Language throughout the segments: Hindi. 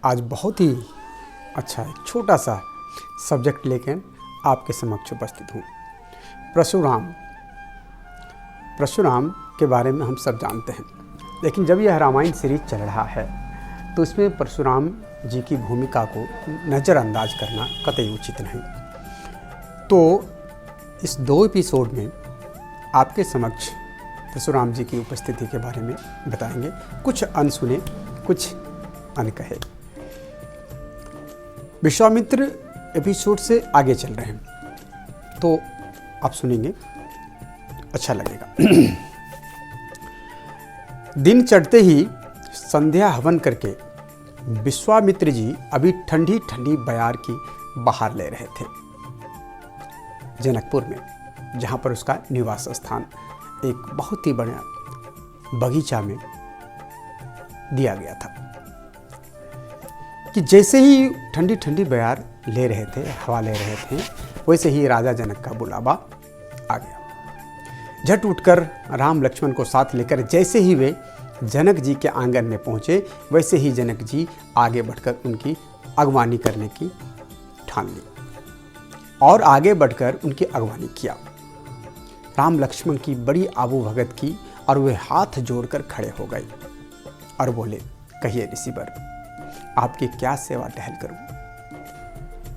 आज बहुत ही अच्छा एक छोटा सा सब्जेक्ट लेकर आपके समक्ष उपस्थित हूँ। परशुराम के बारे में हम सब जानते हैं, लेकिन जब यह रामायण सीरीज चल रहा है तो इसमें परशुराम जी की भूमिका को नज़रअंदाज करना कतई उचित नहीं। तो इस 2 एपिसोड में आपके समक्ष परशुराम जी की उपस्थिति के बारे में बताएंगे, कुछ अनसुने कुछ अनकहे। विश्वामित्र एपिसोड से आगे चल रहे हैं तो आप सुनेंगे, अच्छा लगेगा। दिन चढ़ते ही संध्या हवन करके विश्वामित्र जी अभी ठंडी ठंडी बयार की बहार ले रहे थे जनकपुर में, जहाँ पर उसका निवास स्थान एक बहुत ही बड़ा बगीचा में दिया गया था। कि जैसे ही ठंडी ठंडी बयार ले रहे थे, हवा ले रहे थे, वैसे ही राजा जनक का बुलावा आ गया। झट उठकर राम लक्ष्मण को साथ लेकर जैसे ही वे जनक जी के आंगन में पहुंचे, वैसे ही जनक जी आगे बढ़कर उनकी अगवानी करने की ठान ली और आगे बढ़कर उनकी अगवानी किया। राम लक्ष्मण की बड़ी आबू भगत की और वे हाथ जोड़कर खड़े हो गए और बोले, कहिए ऋषिवर, आपकी क्या सेवा टहल करूं।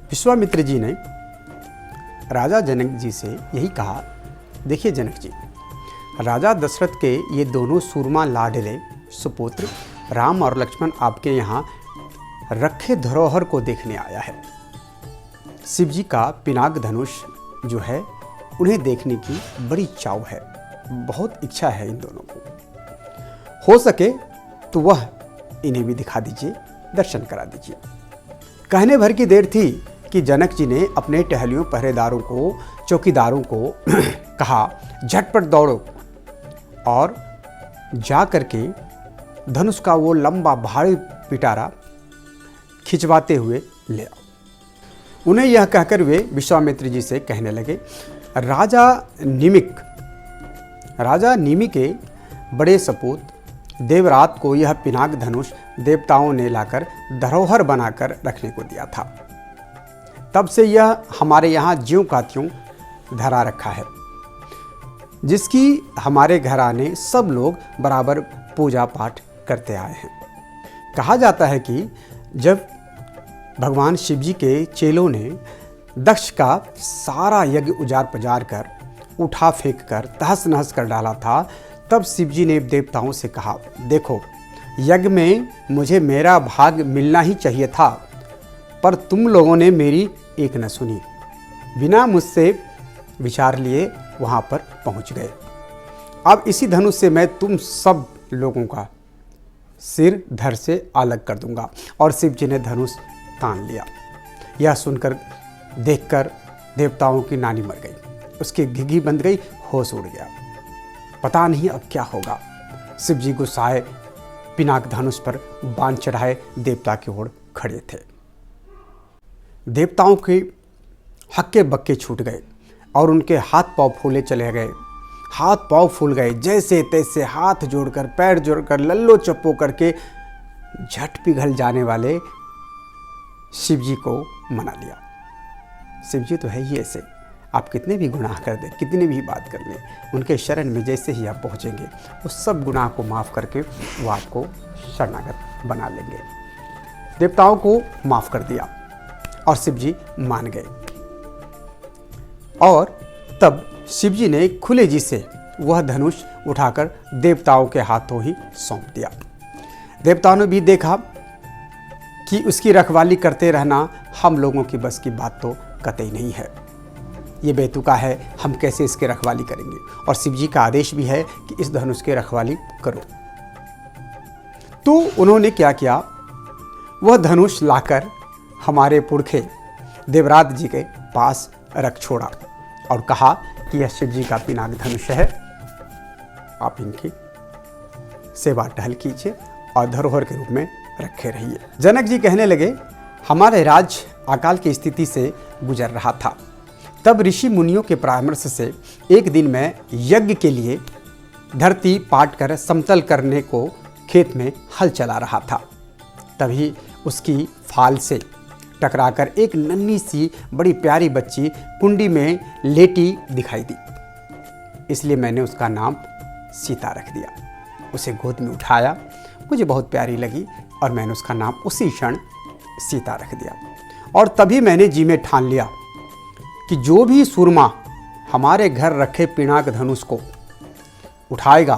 विश्वामित्र जी ने राजा जनक जी से यही कहा, देखिए जनक जी, राजा दशरथ के ये दोनों सूरमा लाडले सुपुत्र राम और लक्ष्मण आपके यहाँ रखे धरोहर को देखने आया है। शिव जी का पिनाक धनुष जो है उन्हें देखने की बड़ी चाव है, बहुत इच्छा है इन दोनों को। हो सके तो वह इन्हें भी दिखा दीजिए, दर्शन करा दीजिए। कहने भर की देर थी कि जनक जी ने अपने टहलियों पहरेदारों को, चौकीदारों को कहा, झटपट दौड़ो और जा करके धनुष का वो लंबा भारी पिटारा खिंचवाते हुए ले आओ। उन्हें यह कहकर वे विश्वामित्र जी से कहने लगे, राजा निमि के बड़े सपूत देवरात को यह पिनाक धनुष देवताओं ने लाकर धरोहर बनाकर रखने को दिया था। तब से यह हमारे यहाँ ज्यों का त्यों धरा रखा है, जिसकी हमारे घराने सब लोग बराबर पूजा पाठ करते आए हैं। कहा जाता है कि जब भगवान शिव जी के चेलों ने दक्ष का सारा यज्ञ उजाड़ पजार कर, उठा फेंक कर, तहस नहस कर डाला था, तब शिव जी ने देवताओं से कहा, देखो यज्ञ में मुझे मेरा भाग मिलना ही चाहिए था, पर तुम लोगों ने मेरी एक न सुनी, बिना मुझसे विचार लिए वहाँ पर पहुँच गए। अब इसी धनुष से मैं तुम सब लोगों का सिर धड़ से अलग कर दूंगा। और शिव जी ने धनुष तान लिया। यह सुनकर देखकर देवताओं की नानी मर गई, उसकी घिघी बंद गई, होश उड़ गया। पता नहीं अब क्या होगा। शिव जी गुस्साए पिनाक धनुष पर बाण चढ़ाए देवता की ओर खड़े थे। देवताओं के हक्के बक्के छूट गए और उनके हाथ पांव फूले चले गए। हाथ पांव फूल गए, जैसे तैसे हाथ जोड़कर, पैर जोड़कर, लल्लो चप्पो करके झट पिघल जाने वाले शिव जी को मना लिया। शिव जी तो है ही ऐसे, आप कितने भी गुनाह कर दें, कितनी भी बात कर लें, उनके शरण में जैसे ही आप पहुँचेंगे, उस सब गुनाह को माफ़ करके वो आपको शरणागत बना लेंगे। देवताओं को माफ़ कर दिया और शिव जी मान गए। और तब शिव जी ने खुले जी से वह धनुष उठाकर देवताओं के हाथों ही सौंप दिया। देवताओं ने भी देखा कि उसकी रखवाली करते रहना हम लोगों की बस की बात तो कतई नहीं है, ये बेतुका है, हम कैसे इसकी रखवाली करेंगे। और शिव जी का आदेश भी है कि इस धनुष की रखवाली करो। तो उन्होंने क्या किया, वह धनुष लाकर हमारे पुरखे देवराज जी के पास रख छोड़ा और कहा कि यह शिव जी का पिनाक धनुष है, आप इनकी सेवा टहल कीजिए और धरोहर के रूप में रखे रहिए। जनक जी कहने लगे, हमारे राज्य अकाल की स्थिति से गुजर रहा था, तब ऋषि मुनियों के परामर्श से एक दिन मैं यज्ञ के लिए धरती पाट कर समतल करने को खेत में हल चला रहा था। तभी उसकी फाल से टकराकर एक नन्ही सी बड़ी प्यारी बच्ची कुंडी में लेटी दिखाई दी। इसलिए मैंने उसका नाम सीता रख दिया। उसे गोद में उठाया, मुझे बहुत प्यारी लगी और मैंने उसका नाम उसी क्षण सीता रख दिया। और तभी मैंने जी में ठान लिया कि जो भी सूरमा हमारे घर रखे पिनाक धनुष को उठाएगा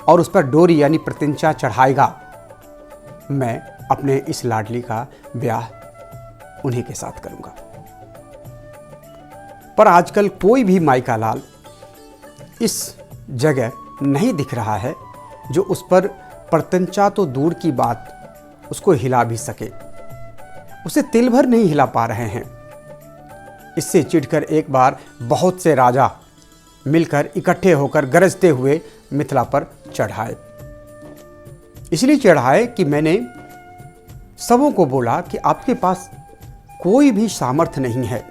और उस पर डोरी यानी प्रत्यंचा चढ़ाएगा, मैं अपने इस लाडली का ब्याह उन्हीं के साथ करूंगा। पर आजकल कोई भी मायका लाल इस जगह नहीं दिख रहा है जो उस पर प्रत्यंचा तो दूर की बात उसको हिला भी सके। उसे तिल भर नहीं हिला पा रहे हैं। इससे चिढ़कर एक बार बहुत से राजा मिलकर इकट्ठे होकर गरजते हुए मिथिला पर चढ़ाए। इसलिए चढ़ाए कि मैंने सबों को बोला कि आपके पास कोई भी सामर्थ्य नहीं है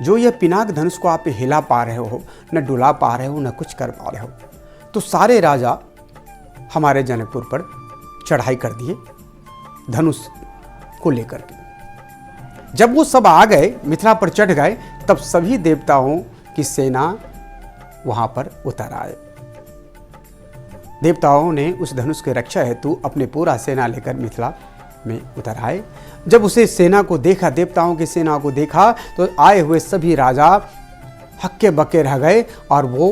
जो यह पिनाक धनुष को आप हिला पा रहे हो, न डुला पा रहे हो, न कुछ कर पा रहे हो। तो सारे राजा हमारे जनकपुर पर चढ़ाई कर दिए धनुष को लेकर के। जब वो सब आ गए, मिथिला पर चढ़ गए, तब सभी देवताओं की सेना वहां पर उतर आए। देवताओं ने उस धनुष की रक्षा हेतु अपने पूरा सेना लेकर मिथिला में उतर आए। जब उसे सेना को देखा, देवताओं की सेना को देखा, तो आए हुए सभी राजा हक्के बक्के रह गए और वो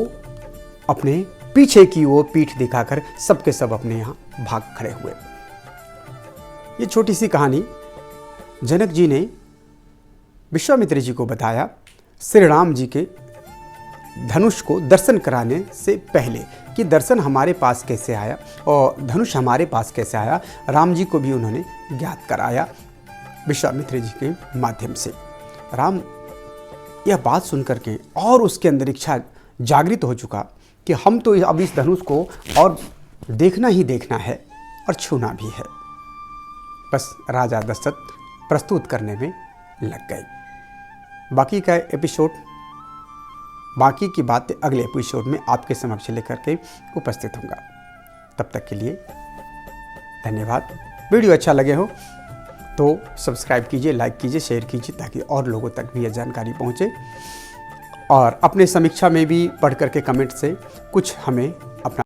अपने पीछे की ओर पीठ दिखाकर सबके सब अपने यहाँ भाग खड़े हुए। ये छोटी सी कहानी जनक जी ने विश्वामित्र जी को बताया श्री राम जी के धनुष को दर्शन कराने से पहले कि दर्शन हमारे पास कैसे आया और धनुष हमारे पास कैसे आया। राम जी को भी उन्होंने ज्ञात कराया विश्वामित्र जी के माध्यम से। राम यह बात सुनकर के और उसके अंदर इच्छा जागृत हो चुका कि हम तो अब इस धनुष को और देखना ही देखना है और छूना भी है। बस राजा दशरथ प्रस्तुत करने में लग गए। बाकी का एपिसोड, बाकी की बातें अगले एपिसोड में आपके समक्ष लेकर के उपस्थित होगा। तब तक के लिए धन्यवाद। वीडियो अच्छा लगे हो तो सब्सक्राइब कीजिए, लाइक कीजिए, शेयर कीजिए ताकि और लोगों तक भी यह जानकारी पहुंचे। और अपने समीक्षा में भी पढ़ करके कमेंट से कुछ हमें